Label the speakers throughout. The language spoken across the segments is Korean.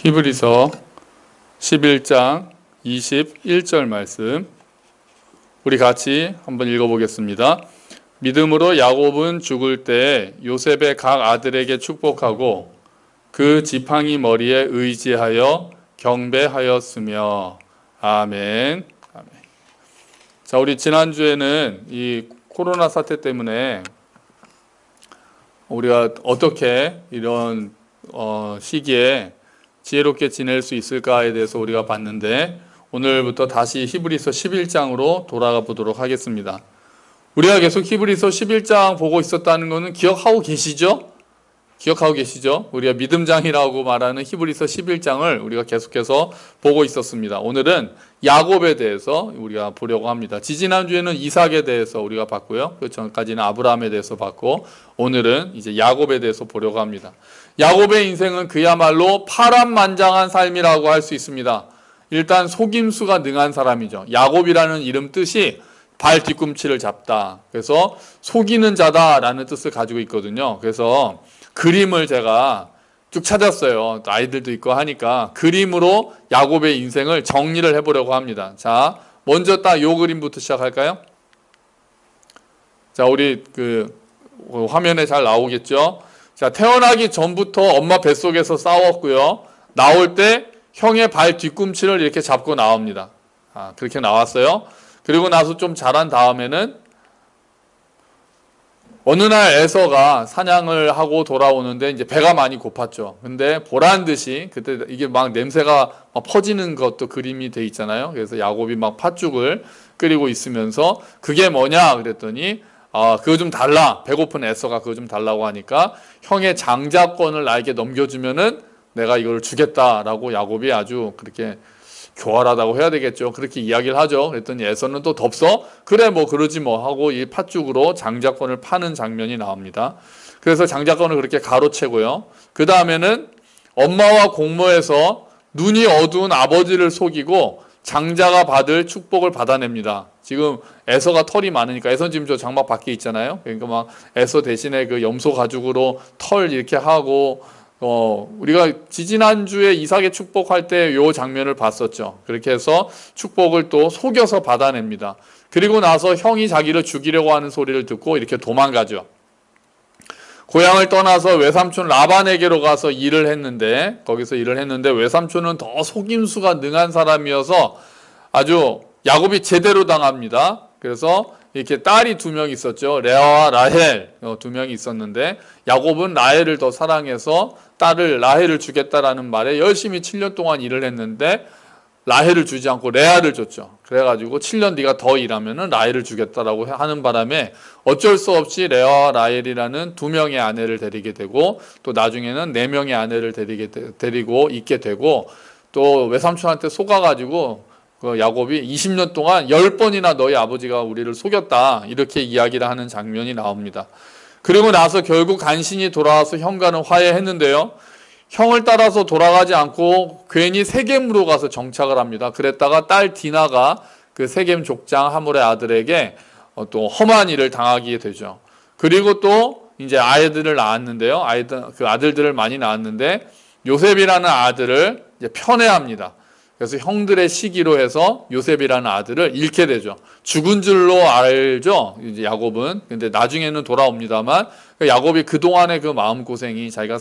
Speaker 1: 히브리서 11장 21절 말씀 우리 같이 한번 읽어보겠습니다. 믿음으로 야곱은 죽을 때 요셉의 각 아들에게 축복하고 그 지팡이 머리에 의지하여 경배하였으며 아멘. 아멘. 자, 우리 지난주에는 이 코로나 사태 때문에 우리가 어떻게 이런 시기에 지혜롭게 지낼 수 있을까에 대해서 우리가 봤는데, 오늘부터 다시 히브리서 11장으로 돌아가 보도록 하겠습니다. 우리가 계속 히브리서 11장 보고 있었다는 것은 기억하고 계시죠? 기억하고 계시죠? 우리가 믿음장이라고 말하는 히브리서 11장을 우리가 계속해서 보고 있었습니다. 오늘은 야곱에 대해서 우리가 보려고 합니다. 지지난주에는 이삭에 대해서 우리가 봤고요. 그 전까지는 아브라함에 대해서 봤고, 오늘은 이제 야곱에 대해서 보려고 합니다. 야곱의 인생은 그야말로 파란만장한 삶이라고 할 수 있습니다. 일단 속임수가 능한 사람이죠. 야곱이라는 이름 뜻이 발 뒤꿈치를 잡다. 그래서 속이는 자다라는 뜻을 가지고 있거든요. 그래서 그림을 제가 쭉 찾았어요. 또 아이들도 있고 하니까 그림으로 야곱의 인생을 정리를 해보려고 합니다. 자, 먼저 딱 요 그림부터 시작할까요? 자, 우리 화면에 잘 나오겠죠? 자, 태어나기 전부터 엄마 뱃속에서 싸웠고요. 나올 때 형의 발 뒤꿈치를 이렇게 잡고 나옵니다. 그렇게 나왔어요. 그리고 나서 좀 자란 다음에는 어느 날 에서가 사냥을 하고 돌아오는데 이제 배가 많이 고팠죠. 근데 보란 듯이 그때 이게 막 냄새가 막 퍼지는 것도 그림이 돼 있잖아요. 그래서 야곱이 막 팥죽을 끓이고 있으면서 그게 뭐냐 그랬더니 그거 좀 달라. 배고픈 에서가 그거 좀 달라고 하니까 형의 장자권을 나에게 넘겨주면은 내가 이걸 주겠다라고 야곱이 아주 그렇게 교활하다고 해야 되겠죠. 그렇게 이야기를 하죠. 그랬더니 에서는 또 덥서 그래 뭐 그러지 뭐 하고 이 팥죽으로 장자권을 파는 장면이 나옵니다. 그래서 장자권을 그렇게 가로채고요. 그 다음에는 엄마와 공모해서 눈이 어두운 아버지를 속이고 장자가 받을 축복을 받아냅니다. 지금 에서가 털이 많으니까 에서는 지금 저 장막 밖에 있잖아요. 그러니까 막 에서 대신에 그 염소 가죽으로 털 이렇게 하고 우리가 지지난주에 이삭의 축복할 때 요 장면을 봤었죠. 그렇게 해서 축복을 또 속여서 받아냅니다. 그리고 나서 형이 자기를 죽이려고 하는 소리를 듣고 이렇게 도망가죠. 고향을 떠나서 외삼촌 라반에게로 가서 거기서 일을 했는데 외삼촌은 더 속임수가 능한 사람이어서 아주 야곱이 제대로 당합니다. 그래서 이렇게 딸이 2명 있었죠. 레아와 라헬 2명이 있었는데 야곱은 라헬을 더 사랑해서 딸을 라헬을 주겠다라는 말에 열심히 7년 동안 일을 했는데 라헬을 주지 않고 레아를 줬죠. 그래가지고 7년 네가 더 일하면은 라헬을 주겠다라고 하는 바람에 어쩔 수 없이 레아와 라헬이라는 2명의 아내를 데리게 되고 또 나중에는 4명의 아내를 데리고 있게 되고 또 외삼촌한테 속아가지고 야곱이 20년 동안 10번이나 너희 아버지가 우리를 속였다 이렇게 이야기를 하는 장면이 나옵니다. 그리고 나서 결국 간신히 돌아와서 형과는 화해했는데요. 형을 따라서 돌아가지 않고 괜히 세겜으로 가서 정착을 합니다. 그랬다가 딸 디나가 그 세겜 족장 하몰의 아들에게 또 험한 일을 당하게 되죠. 그리고 또 이제 아이들을 낳았는데요. 그 아들들을 많이 낳았는데 요셉이라는 아들을 이제 편애합니다. 그래서 형들의 시기로 해서 요셉이라는 아들을 잃게 되죠. 죽은 줄로 알죠, 이제 야곱은. 근데 나중에는 돌아옵니다만 야곱이 그동안의 그 마음고생이 자기가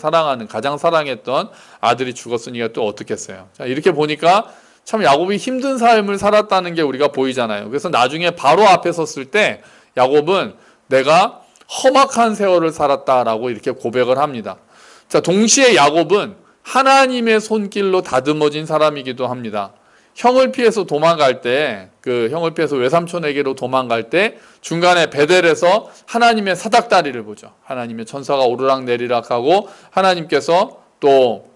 Speaker 1: 가장 사랑했던 아들이 죽었으니까 또 어떻겠어요. 자, 이렇게 보니까 참 야곱이 힘든 삶을 살았다는 게 우리가 보이잖아요. 그래서 나중에 바로 앞에 섰을 때 야곱은 내가 험악한 세월을 살았다라고 이렇게 고백을 합니다. 자, 동시에 야곱은 하나님의 손길로 다듬어진 사람이기도 합니다. 형을 피해서 외삼촌에게로 도망갈 때 중간에 베델에서 하나님의 사닥다리를 보죠. 하나님의 천사가 오르락내리락 하고 하나님께서 또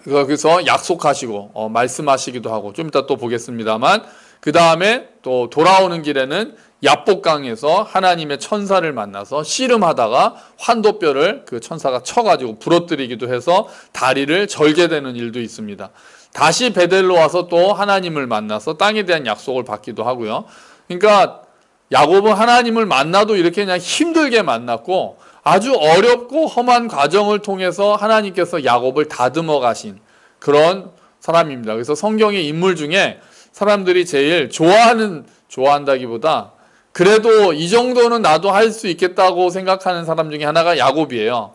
Speaker 1: 거기서 약속하시고 말씀하시기도 하고 좀 이따 또 보겠습니다만 그 다음에 또 돌아오는 길에는 야복강에서 하나님의 천사를 만나서 씨름하다가 환도뼈를 그 천사가 쳐가지고 부러뜨리기도 해서 다리를 절게 되는 일도 있습니다. 다시 베델로 와서 또 하나님을 만나서 땅에 대한 약속을 받기도 하고요. 그러니까 야곱은 하나님을 만나도 이렇게 그냥 힘들게 만났고 아주 어렵고 험한 과정을 통해서 하나님께서 야곱을 다듬어 가신 그런 사람입니다. 그래서 성경의 인물 중에 사람들이 제일 좋아한다기보다 그래도 이 정도는 나도 할 수 있겠다고 생각하는 사람 중에 하나가 야곱이에요.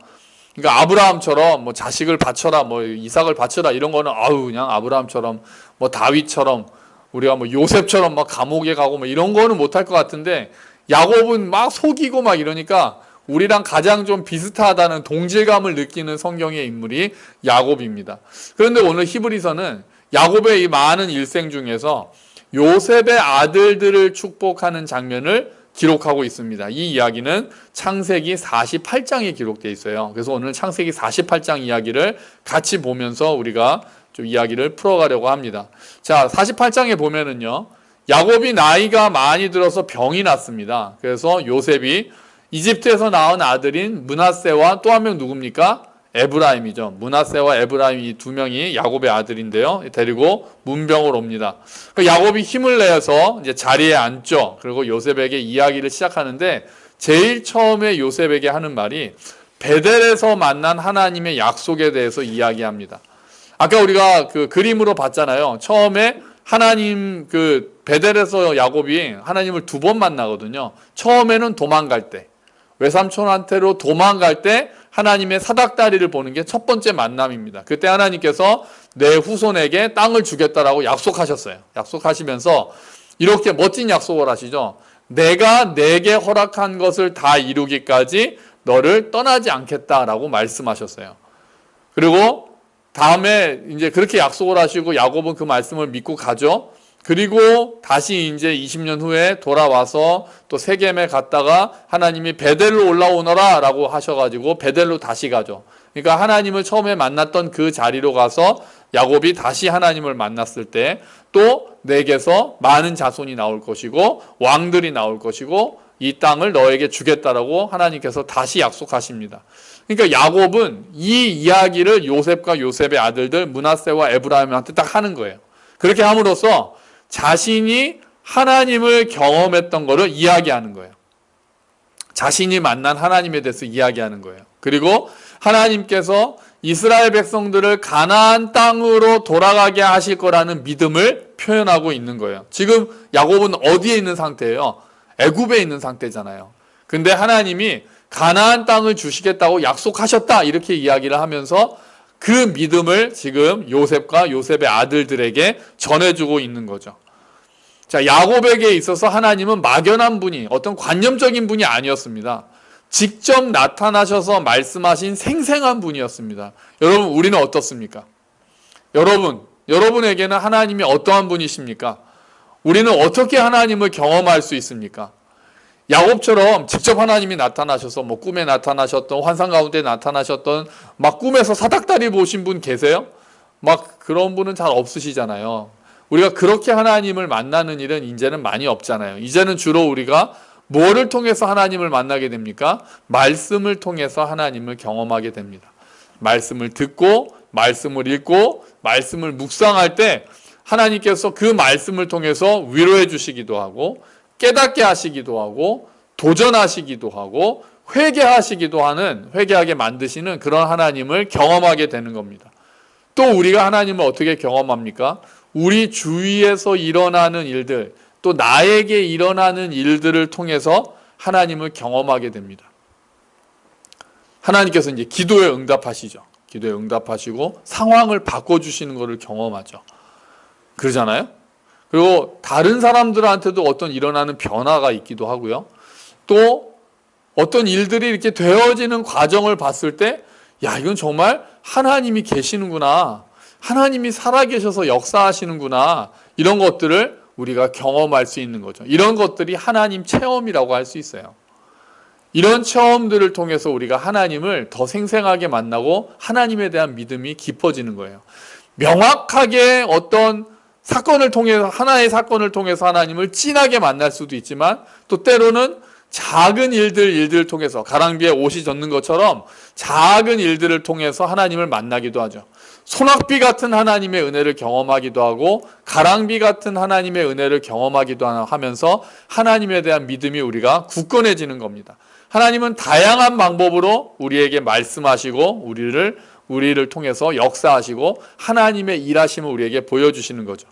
Speaker 1: 그러니까 아브라함처럼 뭐 자식을 바쳐라, 뭐 이삭을 바쳐라 이런 거는 그냥 아브라함처럼 뭐 다윗처럼 우리가 뭐 요셉처럼 막 감옥에 가고 뭐 이런 거는 못할 것 같은데 야곱은 막 속이고 막 이러니까 우리랑 가장 좀 비슷하다는 동질감을 느끼는 성경의 인물이 야곱입니다. 그런데 오늘 히브리서는 야곱의 이 많은 일생 중에서 요셉의 아들들을 축복하는 장면을 기록하고 있습니다. 이 이야기는 창세기 48장에 기록되어 있어요. 그래서 오늘 창세기 48장 이야기를 같이 보면서 우리가 좀 이야기를 풀어가려고 합니다. 자, 48장에 보면은요, 야곱이 나이가 많이 들어서 병이 났습니다. 그래서 요셉이 이집트에서 낳은 아들인 므낫세와 또 한 명 누굽니까? 에브라임이죠. 므낫세와 에브라임 이 두 명이 야곱의 아들인데요. 데리고 문병을 옵니다. 야곱이 힘을 내서 이제 자리에 앉죠. 그리고 요셉에게 이야기를 시작하는데 제일 처음에 요셉에게 하는 말이 베델에서 만난 하나님의 약속에 대해서 이야기합니다. 아까 우리가 그 그림으로 봤잖아요. 처음에 하나님 베델에서 야곱이 하나님을 두 번 만나거든요. 처음에는 도망갈 때, 외삼촌한테로 도망갈 때 하나님의 사닥다리를 보는 게 첫 번째 만남입니다. 그때 하나님께서 내 후손에게 땅을 주겠다라고 약속하셨어요. 약속하시면서 이렇게 멋진 약속을 하시죠. 내가 내게 허락한 것을 다 이루기까지 너를 떠나지 않겠다라고 말씀하셨어요. 그리고 다음에 이제 그렇게 약속을 하시고 야곱은 그 말씀을 믿고 가죠. 그리고 다시 이제 20년 후에 돌아와서 또 세겜에 갔다가 하나님이 베델로 올라오너라 라고 하셔가지고 베델로 다시 가죠. 그러니까 하나님을 처음에 만났던 그 자리로 가서 야곱이 다시 하나님을 만났을 때 또 내게서 많은 자손이 나올 것이고 왕들이 나올 것이고 이 땅을 너에게 주겠다라고 하나님께서 다시 약속하십니다. 그러니까 야곱은 이 이야기를 요셉과 요셉의 아들들 므낫세와 에브라임한테 딱 하는 거예요. 그렇게 함으로써 자신이 하나님을 경험했던 거를 이야기하는 거예요. 자신이 만난 하나님에 대해서 이야기하는 거예요. 그리고 하나님께서 이스라엘 백성들을 가나안 땅으로 돌아가게 하실 거라는 믿음을 표현하고 있는 거예요. 지금 야곱은 어디에 있는 상태예요? 애굽에 있는 상태잖아요. 근데 하나님이 가나안 땅을 주시겠다고 약속하셨다 이렇게 이야기를 하면서 그 믿음을 지금 요셉과 요셉의 아들들에게 전해주고 있는 거죠. 자, 야곱에게 있어서 하나님은 막연한 분이, 어떤 관념적인 분이 아니었습니다. 직접 나타나셔서 말씀하신 생생한 분이었습니다. 여러분, 우리는 어떻습니까? 여러분에게는 하나님이 어떠한 분이십니까? 우리는 어떻게 하나님을 경험할 수 있습니까? 야곱처럼 직접 하나님이 나타나셔서 뭐 꿈에 나타나셨던, 환상 가운데 나타나셨던, 막 꿈에서 사닥다리 보신 분 계세요? 막 그런 분은 잘 없으시잖아요. 우리가 그렇게 하나님을 만나는 일은 이제는 많이 없잖아요. 이제는 주로 우리가 뭐를 통해서 하나님을 만나게 됩니까? 말씀을 통해서 하나님을 경험하게 됩니다. 말씀을 듣고, 말씀을 읽고, 말씀을 묵상할 때 하나님께서 그 말씀을 통해서 위로해 주시기도 하고, 깨닫게 하시기도 하고, 도전하시기도 하고, 회개하게 만드시는 그런 하나님을 경험하게 되는 겁니다. 또 우리가 하나님을 어떻게 경험합니까? 우리 주위에서 일어나는 일들, 또 나에게 일어나는 일들을 통해서 하나님을 경험하게 됩니다. 하나님께서 이제 기도에 응답하시죠. 기도에 응답하시고 상황을 바꿔주시는 것을 경험하죠. 그러잖아요? 그리고 다른 사람들한테도 어떤 일어나는 변화가 있기도 하고요. 또 어떤 일들이 이렇게 되어지는 과정을 봤을 때, 야, 이건 정말 하나님이 계시는구나. 하나님이 살아계셔서 역사하시는구나. 이런 것들을 우리가 경험할 수 있는 거죠. 이런 것들이 하나님 체험이라고 할 수 있어요. 이런 체험들을 통해서 우리가 하나님을 더 생생하게 만나고 하나님에 대한 믿음이 깊어지는 거예요. 명확하게 어떤 사건을 통해서, 하나의 사건을 통해서 하나님을 진하게 만날 수도 있지만 또 때로는 작은 일들을 통해서, 가랑비에 옷이 젖는 것처럼 작은 일들을 통해서 하나님을 만나기도 하죠. 소낙비 같은 하나님의 은혜를 경험하기도 하고 가랑비 같은 하나님의 은혜를 경험하기도 하면서 하나님에 대한 믿음이 우리가 굳건해지는 겁니다. 하나님은 다양한 방법으로 우리에게 말씀하시고 우리를 통해서 역사하시고 하나님의 일하심을 우리에게 보여주시는 거죠.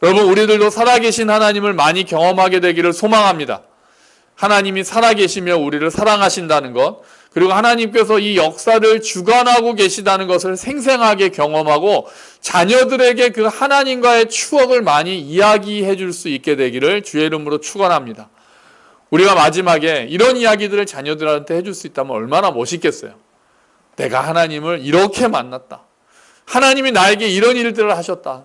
Speaker 1: 여러분, 우리들도 살아계신 하나님을 많이 경험하게 되기를 소망합니다. 하나님이 살아계시며 우리를 사랑하신다는 것, 그리고 하나님께서 이 역사를 주관하고 계시다는 것을 생생하게 경험하고 자녀들에게 그 하나님과의 추억을 많이 이야기해 줄 수 있게 되기를 주의 이름으로 축원합니다. 우리가 마지막에 이런 이야기들을 자녀들한테 해줄 수 있다면 얼마나 멋있겠어요. 내가 하나님을 이렇게 만났다. 하나님이 나에게 이런 일들을 하셨다.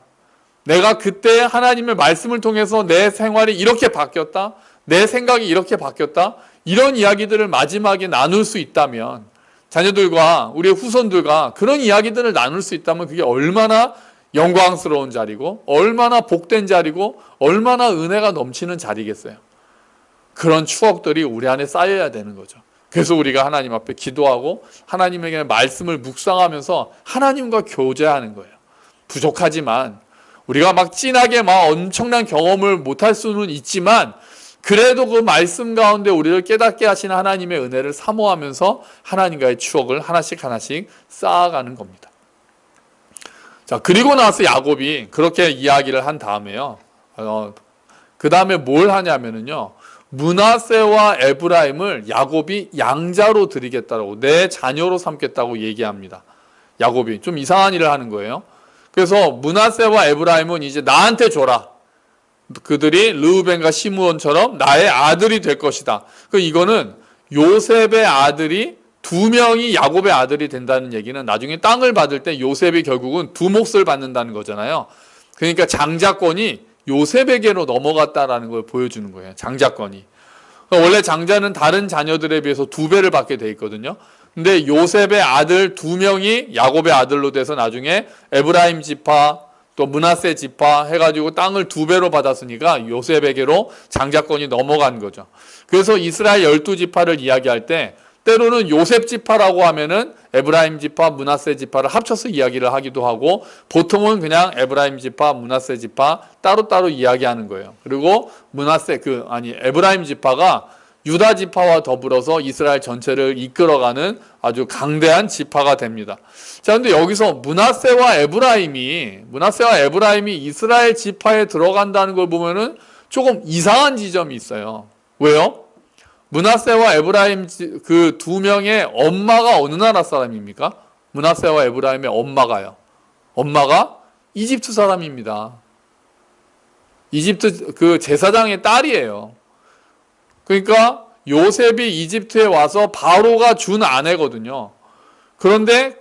Speaker 1: 내가 그때 하나님의 말씀을 통해서 내 생활이 이렇게 바뀌었다. 내 생각이 이렇게 바뀌었다. 이런 이야기들을 마지막에 나눌 수 있다면, 자녀들과 우리의 후손들과 그런 이야기들을 나눌 수 있다면 그게 얼마나 영광스러운 자리고 얼마나 복된 자리고 얼마나 은혜가 넘치는 자리겠어요. 그런 추억들이 우리 안에 쌓여야 되는 거죠. 그래서 우리가 하나님 앞에 기도하고 하나님에게 말씀을 묵상하면서 하나님과 교제하는 거예요. 부족하지만 우리가 막 진하게 막 엄청난 경험을 못할 수는 있지만 그래도 그 말씀 가운데 우리를 깨닫게 하시는 하나님의 은혜를 사모하면서 하나님과의 추억을 하나씩 쌓아가는 겁니다. 자, 그리고 나서 야곱이 그렇게 이야기를 한 다음에요. 그 다음에 뭘 하냐면요. 므낫세와 에브라임을 야곱이 양자로 드리겠다라고, 내 자녀로 삼겠다고 얘기합니다. 야곱이 좀 이상한 일을 하는 거예요. 그래서 므낫세와 에브라임은 이제 나한테 줘라. 그들이 르우벤과 시므온처럼 나의 아들이 될 것이다. 이거는 요셉의 아들이 두 명이 야곱의 아들이 된다는 얘기는 나중에 땅을 받을 때 요셉이 결국은 두 몫을 받는다는 거잖아요. 그러니까 장자권이 요셉에게로 넘어갔다라는 걸 보여주는 거예요. 장자권이. 원래 장자는 다른 자녀들에 비해서 2배를 받게 돼 있거든요. 근데 요셉의 아들 2명이 야곱의 아들로 돼서 나중에 에브라임 지파 또 므낫세 지파 해가지고 땅을 2배로 받았으니까 요셉에게로 장자권이 넘어간 거죠. 그래서 이스라엘 12지파를 이야기할 때 때로는 요셉 지파라고 하면은 에브라임 지파, 므낫세 지파를 합쳐서 이야기를 하기도 하고, 보통은 그냥 에브라임 지파, 므낫세 지파 따로따로 이야기하는 거예요. 그리고 에브라임 지파가 유다 지파와 더불어서 이스라엘 전체를 이끌어가는 아주 강대한 지파가 됩니다. 자, 근데 여기서 므낫세와 에브라임이 이스라엘 지파에 들어간다는 걸 보면은 조금 이상한 지점이 있어요. 왜요? 므낫세와 에브라임 그 두 명의 엄마가 어느 나라 사람입니까? 므낫세와 에브라임의 엄마가 이집트 사람입니다. 이집트 그 제사장의 딸이에요. 그러니까 요셉이 이집트에 와서 바로가 준 아내거든요. 그런데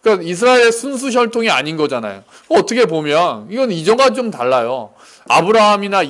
Speaker 1: 그러니까 이스라엘의 순수 혈통이 아닌 거잖아요. 어떻게 보면 이건 이전과 좀 달라요. 아브라함은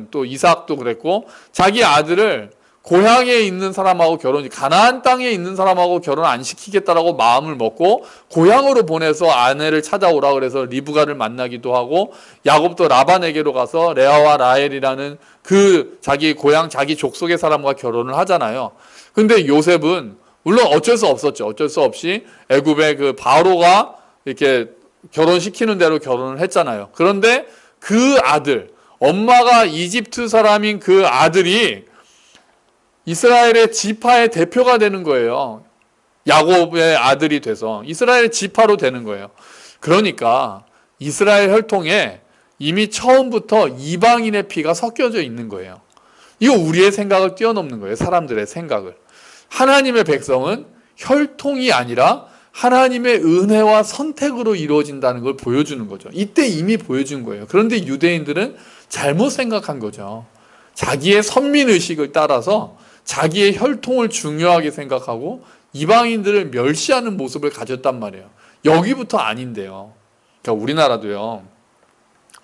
Speaker 1: 또 이삭도 그랬고 자기 아들을 고향에 있는 사람하고 가나안 땅에 있는 사람하고 결혼 안 시키겠다라고 마음을 먹고 고향으로 보내서 아내를 찾아오라 그래서 리브가를 만나기도 하고, 야곱도 라반에게로 가서 레아와 라헬이라는 그 자기 고향 자기 족속의 사람과 결혼을 하잖아요. 근데 요셉은 물론 어쩔 수 없었죠. 어쩔 수 없이 애굽의 그 바로가 이렇게 결혼시키는 대로 결혼을 했잖아요. 그런데 그 아들, 엄마가 이집트 사람인 그 아들이 이스라엘의 지파의 대표가 되는 거예요. 야곱의 아들이 돼서 이스라엘의 지파로 되는 거예요. 그러니까 이스라엘 혈통에 이미 처음부터 이방인의 피가 섞여져 있는 거예요. 이거 우리의 생각을 뛰어넘는 거예요. 사람들의 생각을. 하나님의 백성은 혈통이 아니라 하나님의 은혜와 선택으로 이루어진다는 걸 보여주는 거죠. 이때 이미 보여준 거예요. 그런데 유대인들은 잘못 생각한 거죠. 자기의 선민의식을 따라서 자기의 혈통을 중요하게 생각하고 이방인들을 멸시하는 모습을 가졌단 말이에요. 여기부터 아닌데요. 그러니까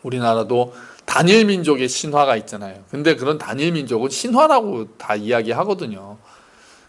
Speaker 1: 우리나라도 단일 민족의 신화가 있잖아요. 근데 그런 단일 민족은 신화라고 다 이야기하거든요.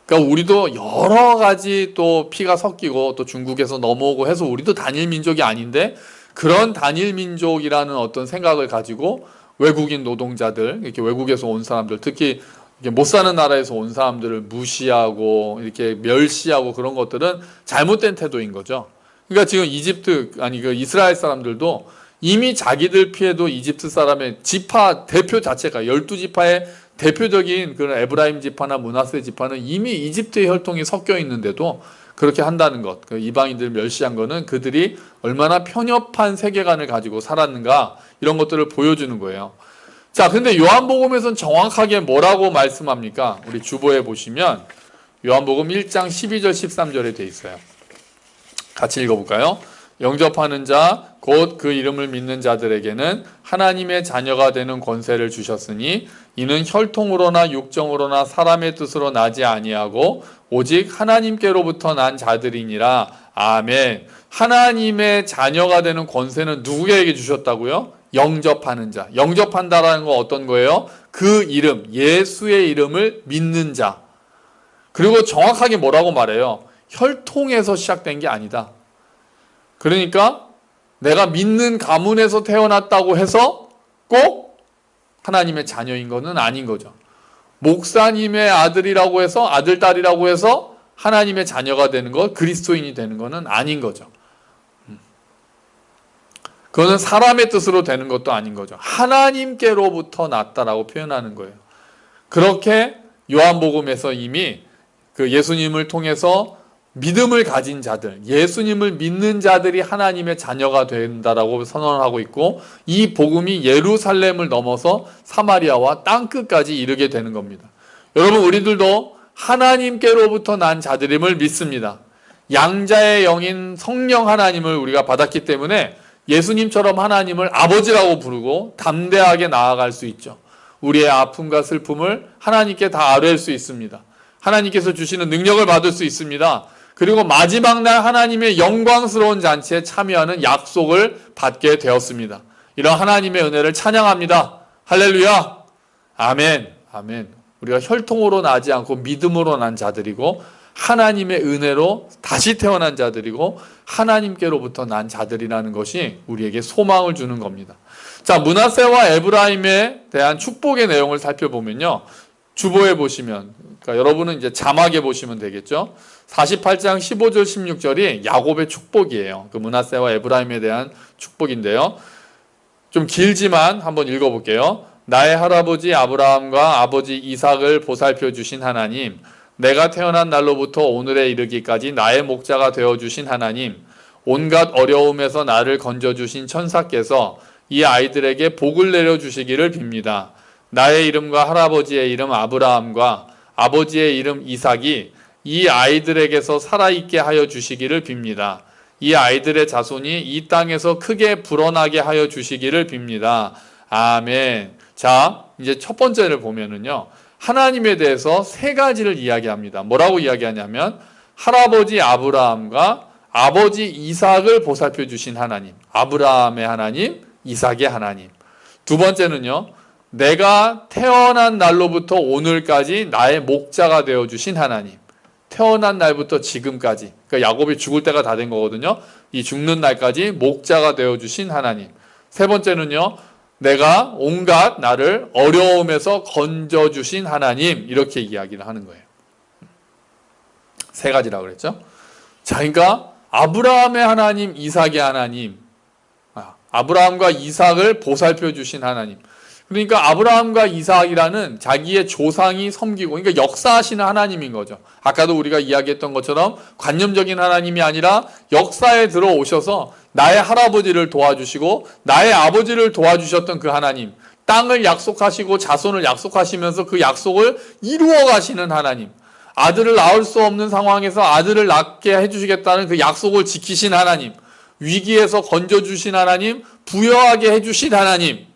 Speaker 1: 그러니까 우리도 여러 가지 또 피가 섞이고 또 중국에서 넘어오고 해서 우리도 단일 민족이 아닌데, 그런 단일 민족이라는 어떤 생각을 가지고 외국인 노동자들, 이렇게 외국에서 온 사람들, 특히 못 사는 나라에서 온 사람들을 무시하고 이렇게 멸시하고 그런 것들은 잘못된 태도인 거죠. 그러니까 지금 이스라엘 사람들도 이미 자기들 피해도 이집트 사람의 지파 대표 자체가 12지파의 대표적인 그런 에브라임 지파나 므낫세 지파는 이미 이집트의 혈통이 섞여 있는데도 그렇게 한다는 것, 그 이방인들 멸시한 거는 그들이 얼마나 편협한 세계관을 가지고 살았는가, 이런 것들을 보여주는 거예요. 자, 근데 요한복음에서는 정확하게 뭐라고 말씀합니까? 우리 주보에 보시면 요한복음 1장 12절 13절에 돼 있어요. 같이 읽어볼까요? 영접하는 자 곧 그 이름을 믿는 자들에게는 하나님의 자녀가 되는 권세를 주셨으니 이는 혈통으로나 육정으로나 사람의 뜻으로 나지 아니하고 오직 하나님께로부터 난 자들이니라. 아멘. 하나님의 자녀가 되는 권세는 누구에게 주셨다고요? 영접하는 자. 영접한다라는 건 어떤 거예요? 그 이름, 예수의 이름을 믿는 자. 그리고 정확하게 뭐라고 말해요? 혈통에서 시작된 게 아니다. 그러니까 내가 믿는 가문에서 태어났다고 해서 꼭 하나님의 자녀인 것은 아닌 거죠. 목사님의 아들이라고 해서, 아들, 딸이라고 해서 하나님의 자녀가 되는 것, 그리스도인이 되는 것은 아닌 거죠. 그거는 사람의 뜻으로 되는 것도 아닌 거죠. 하나님께로부터 났다라고 표현하는 거예요. 그렇게 요한복음에서 이미 그 예수님을 통해서 믿음을 가진 자들, 예수님을 믿는 자들이 하나님의 자녀가 된다라고 선언을 하고 있고, 이 복음이 예루살렘을 넘어서 사마리아와 땅끝까지 이르게 되는 겁니다. 여러분, 우리들도 하나님께로부터 난 자들임을 믿습니다. 양자의 영인 성령 하나님을 우리가 받았기 때문에 예수님처럼 하나님을 아버지라고 부르고 담대하게 나아갈 수 있죠. 우리의 아픔과 슬픔을 하나님께 다 아뢰일 수 있습니다. 하나님께서 주시는 능력을 받을 수 있습니다. 그리고 마지막 날 하나님의 영광스러운 잔치에 참여하는 약속을 받게 되었습니다. 이런 하나님의 은혜를 찬양합니다. 할렐루야. 아멘. 아멘. 우리가 혈통으로 나지 않고 믿음으로 난 자들이고 하나님의 은혜로 다시 태어난 자들이고 하나님께로부터 난 자들이라는 것이 우리에게 소망을 주는 겁니다. 자, 므낫세와 에브라임에 대한 축복의 내용을 살펴보면요. 주보에 보시면, 그러니까 여러분은 이제 자막에 보시면 되겠죠. 48장 15절 16절이 야곱의 축복이에요. 그 므낫세와 에브라임에 대한 축복인데요. 좀 길지만 한번 읽어볼게요. 나의 할아버지 아브라함과 아버지 이삭을 보살펴 주신 하나님, 내가 태어난 날로부터 오늘에 이르기까지 나의 목자가 되어주신 하나님, 온갖 어려움에서 나를 건져주신 천사께서 이 아이들에게 복을 내려주시기를 빕니다. 나의 이름과 할아버지의 이름 아브라함과 아버지의 이름 이삭이 이 아이들에게서 살아있게 하여 주시기를 빕니다. 이 아이들의 자손이 이 땅에서 크게 불어나게 하여 주시기를 빕니다. 아멘. 자, 이제 첫 번째를 보면은요, 하나님에 대해서 세 가지를 이야기합니다. 뭐라고 이야기하냐면 할아버지 아브라함과 아버지 이삭을 보살펴 주신 하나님, 아브라함의 하나님, 이삭의 하나님. 두 번째는요, 내가 태어난 날로부터 오늘까지 나의 목자가 되어주신 하나님. 태어난 날부터 지금까지, 그러니까 야곱이 죽을 때가 다 된 거거든요. 이 죽는 날까지 목자가 되어주신 하나님. 세 번째는요, 내가 온갖 나를 어려움에서 건져주신 하나님. 이렇게 이야기를 하는 거예요. 세 가지라고 그랬죠. 자, 그러니까 아브라함의 하나님, 이삭의 하나님, 아브라함과 이삭을 보살펴 주신 하나님. 그러니까 아브라함과 이삭이라는 자기의 조상이 섬기고, 그러니까 역사하시는 하나님인 거죠. 아까도 우리가 이야기했던 것처럼 관념적인 하나님이 아니라 역사에 들어오셔서 나의 할아버지를 도와주시고 나의 아버지를 도와주셨던 그 하나님, 땅을 약속하시고 자손을 약속하시면서 그 약속을 이루어 가시는 하나님, 아들을 낳을 수 없는 상황에서 아들을 낳게 해주시겠다는 그 약속을 지키신 하나님, 위기에서 건져주신 하나님, 부여하게 해주신 하나님,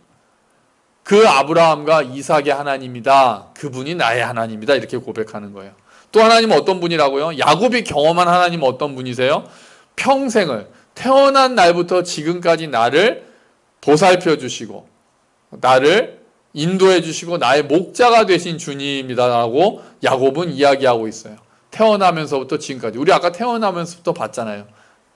Speaker 1: 그 아브라함과 이삭의 하나님이다. 그분이 나의 하나님이다. 이렇게 고백하는 거예요. 또 하나님은 어떤 분이라고요? 야곱이 경험한 하나님은 어떤 분이세요? 평생을, 태어난 날부터 지금까지 나를 보살펴 주시고 나를 인도해 주시고 나의 목자가 되신 주님이다라고 야곱은 이야기하고 있어요. 태어나면서부터 지금까지. 우리 아까 태어나면서부터 봤잖아요.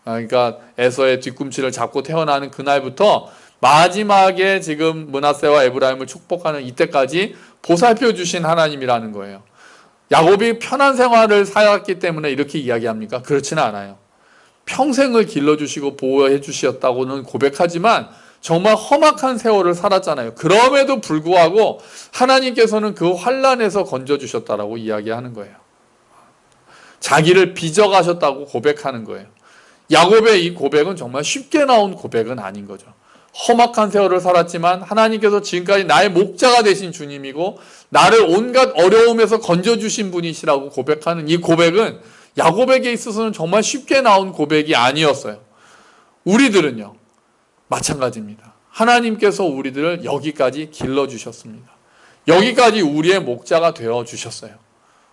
Speaker 1: 그러니까 에서의 뒤꿈치를 잡고 태어나는 그날부터 마지막에 지금 므낫세와 에브라임을 축복하는 이때까지 보살펴 주신 하나님이라는 거예요. 야곱이 편한 생활을 살았기 때문에 이렇게 이야기합니까? 그렇지는 않아요. 평생을 길러주시고 보호해 주셨다고는 고백하지만 정말 험악한 세월을 살았잖아요. 그럼에도 불구하고 하나님께서는 그 환난에서 건져주셨다라고 이야기하는 거예요. 자기를 빚어가셨다고 고백하는 거예요. 야곱의 이 고백은 정말 쉽게 나온 고백은 아닌 거죠. 험악한 세월을 살았지만 하나님께서 지금까지 나의 목자가 되신 주님이고 나를 온갖 어려움에서 건져주신 분이시라고 고백하는 이 고백은 야곱에게 있어서는 정말 쉽게 나온 고백이 아니었어요. 우리들은요, 마찬가지입니다. 하나님께서 우리들을 여기까지 길러주셨습니다. 여기까지 우리의 목자가 되어주셨어요.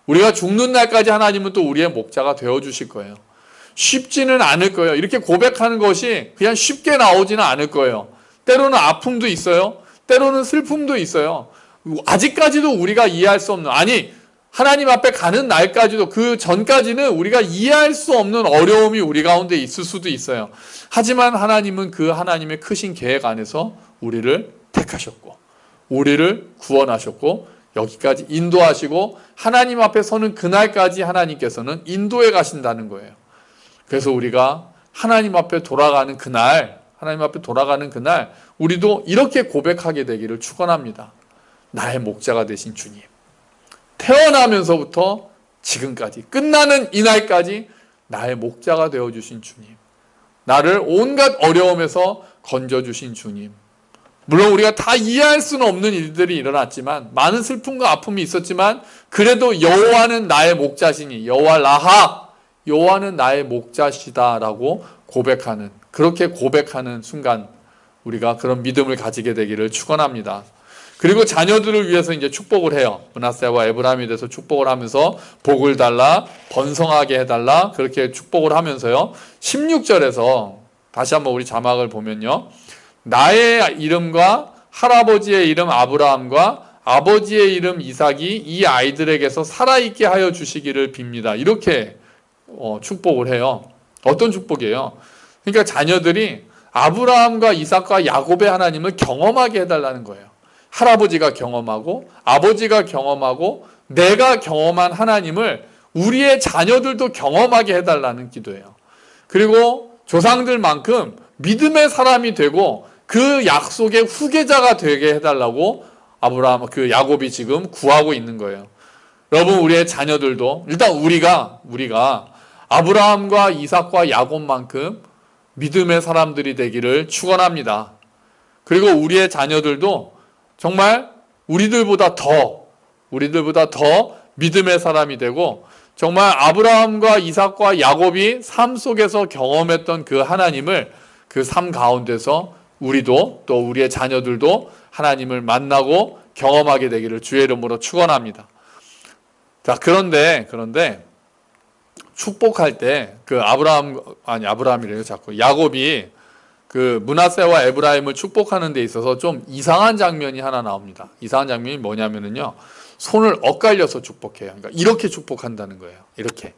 Speaker 1: 우리가 죽는 날까지 하나님은 또 우리의 목자가 되어주실 거예요. 쉽지는 않을 거예요. 이렇게 고백하는 것이 그냥 쉽게 나오지는 않을 거예요. 때로는 아픔도 있어요. 때로는 슬픔도 있어요. 아직까지도 우리가 이해할 수 없는, 아니 하나님 앞에 가는 날까지도, 그 전까지는 우리가 이해할 수 없는 어려움이 우리 가운데 있을 수도 있어요. 하지만 하나님은 그 하나님의 크신 계획 안에서 우리를 택하셨고 우리를 구원하셨고 여기까지 인도하시고 하나님 앞에 서는 그날까지 하나님께서는 인도해 가신다는 거예요. 그래서 우리가 하나님 앞에 돌아가는 그날, 우리도 이렇게 고백하게 되기를 축원합니다. 나의 목자가 되신 주님, 태어나면서부터 지금까지 끝나는 이날까지 나의 목자가 되어주신 주님, 나를 온갖 어려움에서 건져주신 주님. 물론 우리가 다 이해할 수는 없는 일들이 일어났지만, 많은 슬픔과 아픔이 있었지만 그래도 여호와는 나의 목자시니, 여호와 라하, 여호와는 나의 목자시다라고 고백하는, 그렇게 고백하는 순간 우리가 그런 믿음을 가지게 되기를 축원합니다. 그리고 자녀들을 위해서 이제 축복을 해요. 므낫세와 에브라임에 대해서 축복을 하면서 복을 달라, 번성하게 해달라, 그렇게 축복을 하면서요. 16절에서 다시 한번 우리 자막을 보면요. 나의 이름과 할아버지의 이름 아브라함과 아버지의 이름 이삭이 이 아이들에게서 살아있게 하여 주시기를 빕니다. 이렇게 축복을 해요. 어떤 축복이에요? 그러니까 자녀들이 아브라함과 이삭과 야곱의 하나님을 경험하게 해달라는 거예요. 할아버지가 경험하고 아버지가 경험하고 내가 경험한 하나님을 우리의 자녀들도 경험하게 해달라는 기도예요. 그리고 조상들만큼 믿음의 사람이 되고 그 약속의 후계자가 되게 해달라고 야곱이 지금 구하고 있는 거예요. 여러분, 우리의 자녀들도 일단 우리가 아브라함과 이삭과 야곱만큼 믿음의 사람들이 되기를 축원합니다. 그리고 우리의 자녀들도 정말 우리들보다 더 믿음의 사람이 되고, 정말 아브라함과 이삭과 야곱이 삶 속에서 경험했던 그 하나님을 그 삶 가운데서 우리도 또 우리의 자녀들도 하나님을 만나고 경험하게 되기를 주의 이름으로 축원합니다. 자, 그런데 축복할 때 야곱이 그 므낫세와 에브라임을 축복하는 데 있어서 좀 이상한 장면이 하나 나옵니다. 이상한 장면이 뭐냐면요, 손을 엇갈려서 축복해요. 그러니까 이렇게 축복한다는 거예요. 이렇게.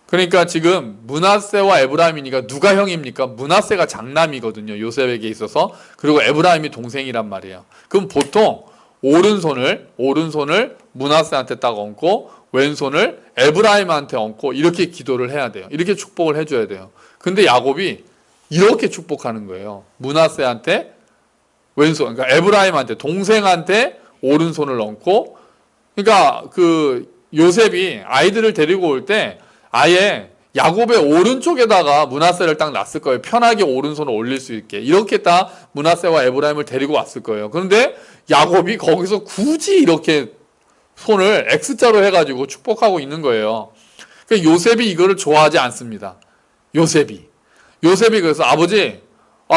Speaker 1: 그러니까 지금 므낫세와 에브라임이니까 누가 형입니까? 므낫세가 장남이거든요, 요셉에게 있어서. 그리고 에브라임이 동생이란 말이에요. 그럼 보통 오른손을 므낫세한테 딱 얹고 왼손을 에브라임한테 얹고 이렇게 기도를 해야 돼요. 이렇게 축복을 해줘야 돼요. 근데 야곱이 이렇게 축복하는 거예요. 므낫세한테 왼손, 그러니까 에브라임한테, 동생한테 오른손을 얹고, 그러니까 그 요셉이 아이들을 데리고 올 때 아예 야곱의 오른쪽에다가 므낫세를 딱 놨을 거예요. 편하게 오른손을 올릴 수 있게. 이렇게 딱 므낫세와 에브라임을 데리고 왔을 거예요. 그런데 야곱이 거기서 굳이 이렇게 손을 X자로 해가지고 축복하고 있는 거예요. 그러니까 요셉이 이거를 좋아하지 않습니다. 요셉이 그래서 아버지,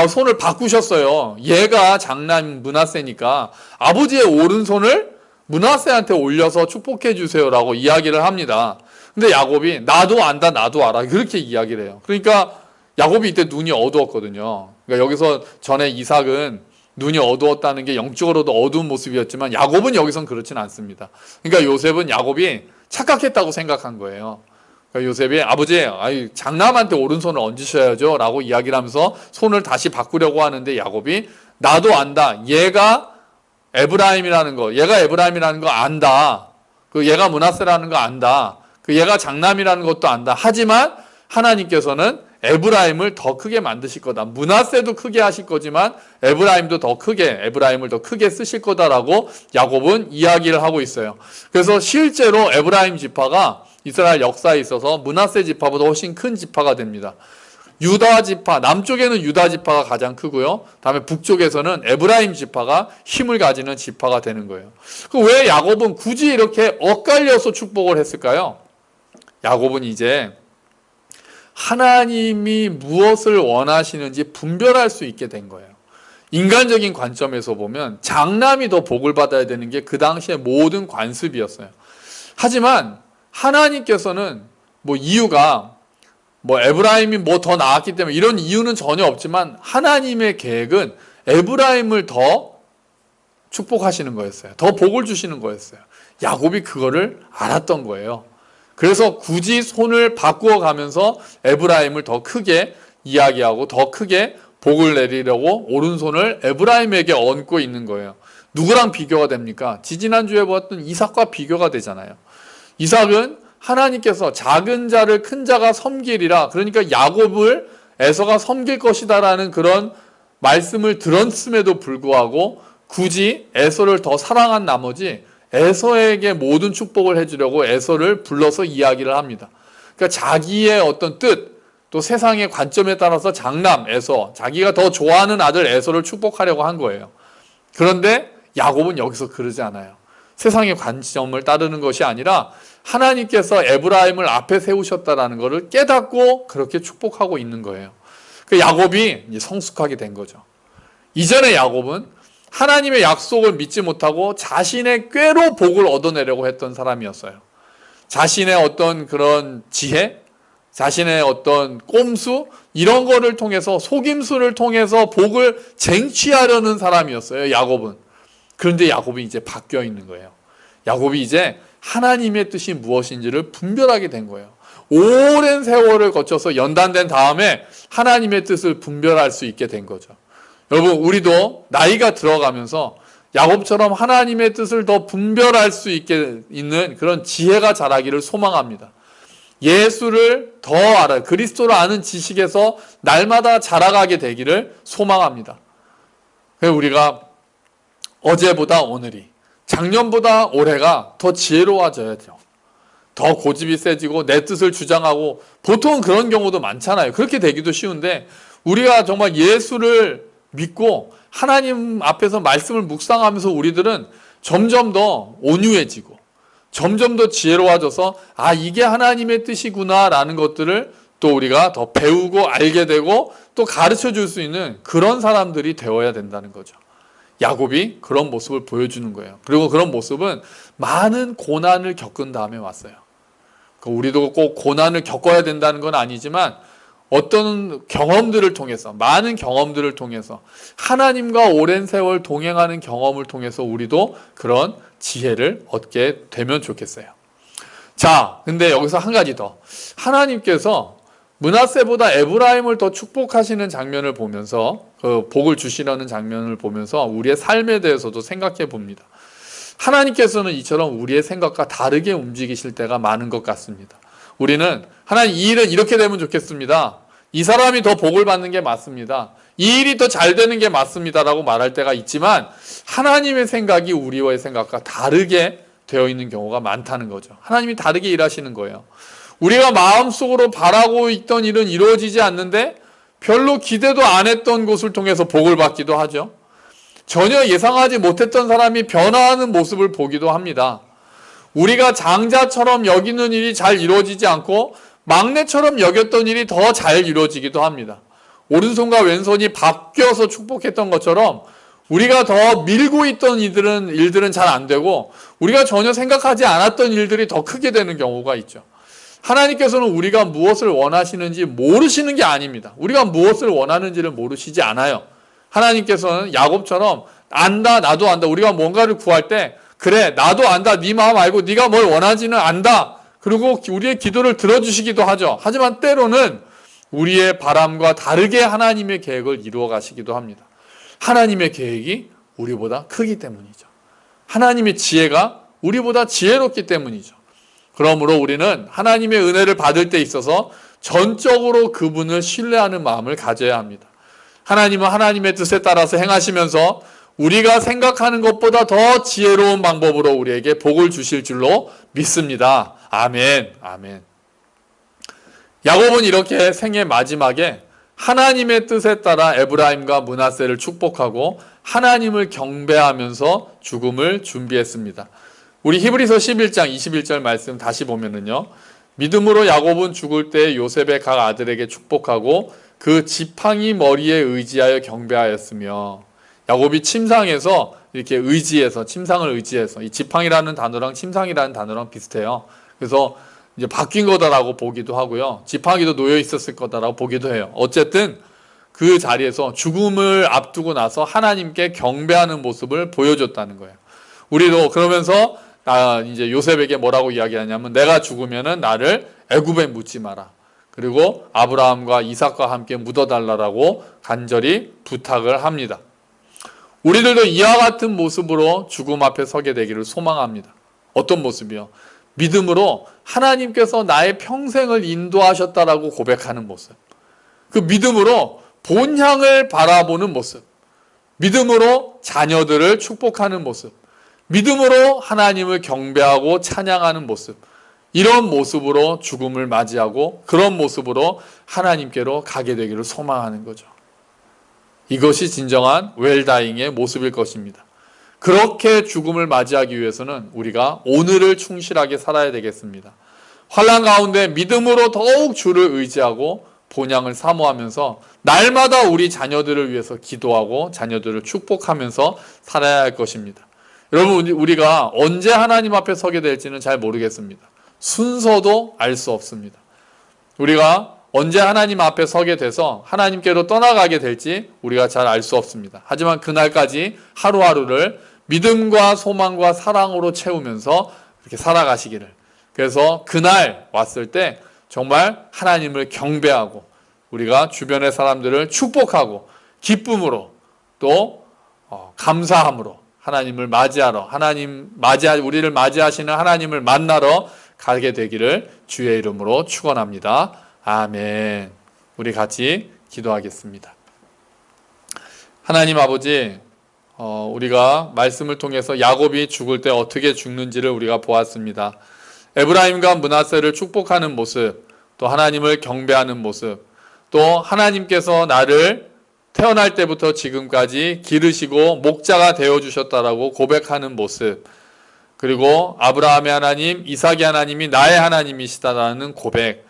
Speaker 1: 손을 바꾸셨어요. 얘가 장남 므낫세니까 아버지의 오른손을 므낫세한테 올려서 축복해 주세요라고 이야기를 합니다. 근데 야곱이 나도 안다, 나도 알아, 그렇게 이야기를 해요. 그러니까 야곱이 이때 눈이 어두웠거든요. 그러니까 여기서 전에 이삭은 눈이 어두웠다는 게 영적으로도 어두운 모습이었지만 야곱은 여기선 그렇진 않습니다. 그러니까 요셉은 야곱이 착각했다고 생각한 거예요. 그러니까 요셉이 아버지, 장남한테 오른손을 얹으셔야죠 라고 이야기를 하면서 손을 다시 바꾸려고 하는데 야곱이 나도 안다, 얘가 에브라임이라는 거 안다, 얘가 므낫세라는 거 안다, 얘가 장남이라는 것도 안다. 하지만 하나님께서는 에브라임을 더 크게 만드실 거다. 므낫세도 크게 하실 거지만 에브라임을 더 크게 쓰실 거다라고 야곱은 이야기를 하고 있어요. 그래서 실제로 에브라임 지파가 이스라엘 역사에 있어서 므낫세 지파보다 훨씬 큰 지파가 됩니다. 유다 지파, 남쪽에는 유다 지파가 가장 크고요. 다음에 북쪽에서는 에브라임 지파가 힘을 가지는 지파가 되는 거예요. 왜 야곱은 굳이 이렇게 엇갈려서 축복을 했을까요? 야곱은 이제 하나님이 무엇을 원하시는지 분별할 수 있게 된 거예요. 인간적인 관점에서 보면 장남이 더 복을 받아야 되는 게 그 당시의 모든 관습이었어요. 하지만 하나님께서는 이유가 에브라임이 더 나았기 때문에 이런 이유는 전혀 없지만 하나님의 계획은 에브라임을 더 축복하시는 거였어요. 더 복을 주시는 거였어요. 야곱이 그거를 알았던 거예요. 그래서 굳이 손을 바꾸어 가면서 에브라임을 더 크게 이야기하고 더 크게 복을 내리려고 오른손을 에브라임에게 얹고 있는 거예요. 누구랑 비교가 됩니까? 지지난주에 보았던 이삭과 비교가 되잖아요. 이삭은 하나님께서 작은 자를 큰 자가 섬기리라, 그러니까 야곱을 에서가 섬길 것이다라는 그런 말씀을 들었음에도 불구하고 굳이 에서를 더 사랑한 나머지 에서에게 모든 축복을 해주려고 에서를 불러서 이야기를 합니다. 그러니까 자기의 어떤 뜻, 또 세상의 관점에 따라서 장남 에서, 자기가 더 좋아하는 아들 에서를 축복하려고 한 거예요. 그런데 야곱은 여기서 그러지 않아요. 세상의 관점을 따르는 것이 아니라 하나님께서 에브라임을 앞에 세우셨다라는 것을 깨닫고 그렇게 축복하고 있는 거예요. 그 야곱이 성숙하게 된 거죠. 이전에 야곱은 하나님의 약속을 믿지 못하고 자신의 꾀로 복을 얻어내려고 했던 사람이었어요. 자신의 어떤 그런 지혜, 자신의 어떤 꼼수, 이런 거를 통해서, 속임수를 통해서 복을 쟁취하려는 사람이었어요, 야곱은. 그런데 야곱이 이제 바뀌어 있는 거예요. 야곱이 이제 하나님의 뜻이 무엇인지를 분별하게 된 거예요. 오랜 세월을 거쳐서 연단된 다음에 하나님의 뜻을 분별할 수 있게 된 거죠. 여러분, 우리도 나이가 들어가면서 야곱처럼 하나님의 뜻을 더 분별할 수 있게 있는 그런 지혜가 자라기를 소망합니다. 예수를 더 알아요. 그리스도를 아는 지식에서 날마다 자라가게 되기를 소망합니다. 그래서 우리가 어제보다 오늘이, 작년보다 올해가 더 지혜로워져야죠. 더 고집이 세지고 내 뜻을 주장하고, 보통은 그런 경우도 많잖아요. 그렇게 되기도 쉬운데 우리가 정말 예수를 믿고 하나님 앞에서 말씀을 묵상하면서 우리들은 점점 더 온유해지고 점점 더 지혜로워져서 이게 하나님의 뜻이구나 라는 것들을 또 우리가 더 배우고 알게 되고 또 가르쳐 줄 수 있는 그런 사람들이 되어야 된다는 거죠. 야곱이 그런 모습을 보여주는 거예요. 그리고 그런 모습은 많은 고난을 겪은 다음에 왔어요. 우리도 꼭 고난을 겪어야 된다는 건 아니지만 어떤 경험들을 통해서, 많은 경험들을 통해서, 하나님과 오랜 세월 동행하는 경험을 통해서 우리도 그런 지혜를 얻게 되면 좋겠어요. 자, 근데 여기서 한 가지 더. 하나님께서 므낫세보다 에브라임을 더 축복하시는 장면을 보면서, 그 복을 주시려는 장면을 보면서 우리의 삶에 대해서도 생각해 봅니다. 하나님께서는 이처럼 우리의 생각과 다르게 움직이실 때가 많은 것 같습니다. 우리는 하나님, 이 일은 이렇게 되면 좋겠습니다. 이 사람이 더 복을 받는 게 맞습니다. 이 일이 더 잘 되는 게 맞습니다라고 말할 때가 있지만 하나님의 생각이 우리와의 생각과 다르게 되어 있는 경우가 많다는 거죠. 하나님이 다르게 일하시는 거예요. 우리가 마음속으로 바라고 있던 일은 이루어지지 않는데 별로 기대도 안 했던 곳을 통해서 복을 받기도 하죠. 전혀 예상하지 못했던 사람이 변화하는 모습을 보기도 합니다. 우리가 장자처럼 여기는 일이 잘 이루어지지 않고 막내처럼 여겼던 일이 더 잘 이루어지기도 합니다. 오른손과 왼손이 바뀌어서 축복했던 것처럼 우리가 더 밀고 있던 일들은 잘 안 되고 우리가 전혀 생각하지 않았던 일들이 더 크게 되는 경우가 있죠. 하나님께서는 우리가 무엇을 원하시는지 모르시는 게 아닙니다. 우리가 무엇을 원하는지를 모르시지 않아요. 하나님께서는 야곱처럼 안다, 나도 안다. 우리가 뭔가를 구할 때 그래, 나도 안다. 네 마음 알고 네가 뭘 원하지는 안다. 그리고 우리의 기도를 들어주시기도 하죠. 하지만 때로는 우리의 바람과 다르게 하나님의 계획을 이루어 가시기도 합니다. 하나님의 계획이 우리보다 크기 때문이죠. 하나님의 지혜가 우리보다 지혜롭기 때문이죠. 그러므로 우리는 하나님의 은혜를 받을 때 있어서 전적으로 그분을 신뢰하는 마음을 가져야 합니다. 하나님은 하나님의 뜻에 따라서 행하시면서 우리가 생각하는 것보다 더 지혜로운 방법으로 우리에게 복을 주실 줄로 믿습니다. 아멘. 아멘. 야곱은 이렇게 생의 마지막에 하나님의 뜻에 따라 에브라임과 므낫세를 축복하고 하나님을 경배하면서 죽음을 준비했습니다. 우리 히브리서 11장 21절 말씀 다시 보면은요. 믿음으로 야곱은 죽을 때 요셉의 각 아들에게 축복하고 그 지팡이 머리에 의지하여 경배하였으며, 야곱이 침상에서 이렇게 의지해서, 침상을 의지해서, 이 지팡이라는 단어랑 침상이라는 단어랑 비슷해요. 그래서 이제 바뀐 거다라고 보기도 하고요. 지팡이도 놓여 있었을 거다라고 보기도 해요. 어쨌든 그 자리에서 죽음을 앞두고 나서 하나님께 경배하는 모습을 보여줬다는 거예요. 우리도 그러면서 이제 요셉에게 뭐라고 이야기하냐면, 내가 죽으면은 나를 애굽에 묻지 마라. 그리고 아브라함과 이삭과 함께 묻어달라고 간절히 부탁을 합니다. 우리들도 이와 같은 모습으로 죽음 앞에 서게 되기를 소망합니다. 어떤 모습이요? 믿음으로 하나님께서 나의 평생을 인도하셨다라고 고백하는 모습. 그 믿음으로 본향을 바라보는 모습. 믿음으로 자녀들을 축복하는 모습. 믿음으로 하나님을 경배하고 찬양하는 모습. 이런 모습으로 죽음을 맞이하고 그런 모습으로 하나님께로 가게 되기를 소망하는 거죠. 이것이 진정한 웰다잉의 모습일 것입니다. 그렇게 죽음을 맞이하기 위해서는 우리가 오늘을 충실하게 살아야 되겠습니다. 환난 가운데 믿음으로 더욱 주를 의지하고 본향을 사모하면서 날마다 우리 자녀들을 위해서 기도하고 자녀들을 축복하면서 살아야 할 것입니다. 여러분, 우리가 언제 하나님 앞에 서게 될지는 잘 모르겠습니다. 순서도 알 수 없습니다. 우리가 언제 하나님 앞에 서게 돼서 하나님께로 떠나가게 될지 우리가 잘 알 수 없습니다. 하지만 그날까지 하루하루를 믿음과 소망과 사랑으로 채우면서 이렇게 살아가시기를. 그래서 그날 왔을 때 정말 하나님을 경배하고 우리가 주변의 사람들을 축복하고 기쁨으로 또 감사함으로 하나님을 맞이하러, 우리를 맞이하시는 하나님을 만나러 가게 되기를 주의 이름으로 축원합니다. 아멘. 우리 같이 기도하겠습니다. 하나님 아버지, 우리가 말씀을 통해서 야곱이 죽을 때 어떻게 죽는지를 우리가 보았습니다. 에브라임과 므낫세를 축복하는 모습, 또 하나님을 경배하는 모습, 또 하나님께서 나를 태어날 때부터 지금까지 기르시고 목자가 되어주셨다라고 고백하는 모습, 그리고 아브라함의 하나님, 이삭의 하나님이 나의 하나님이시다라는 고백,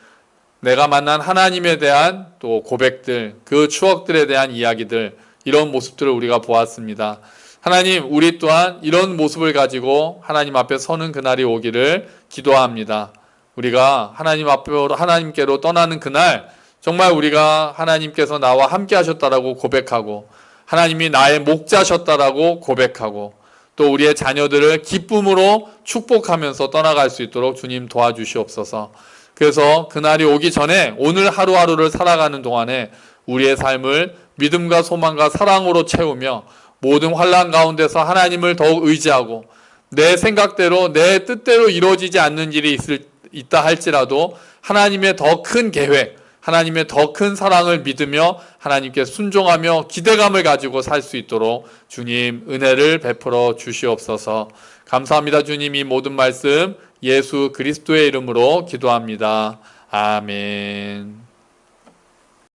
Speaker 1: 내가 만난 하나님에 대한 또 고백들, 그 추억들에 대한 이야기들, 이런 모습들을 우리가 보았습니다. 하나님, 우리 또한 이런 모습을 가지고 하나님 앞에 서는 그날이 오기를 기도합니다. 우리가 하나님께로 떠나는 그날, 정말 우리가 하나님께서 나와 함께 하셨다라고 고백하고 하나님이 나의 목자셨다라고 고백하고 또 우리의 자녀들을 기쁨으로 축복하면서 떠나갈 수 있도록 주님 도와주시옵소서. 그래서 그날이 오기 전에 오늘 하루하루를 살아가는 동안에 우리의 삶을 믿음과 소망과 사랑으로 채우며 모든 환난 가운데서 하나님을 더욱 의지하고 내 생각대로 내 뜻대로 이루어지지 않는 일이 있다 할지라도 하나님의 더 큰 계획, 하나님의 더 큰 사랑을 믿으며 하나님께 순종하며 기대감을 가지고 살 수 있도록 주님 은혜를 베풀어 주시옵소서. 감사합니다. 주님, 이 모든 말씀 예수 그리스도의 이름으로 기도합니다. 아멘.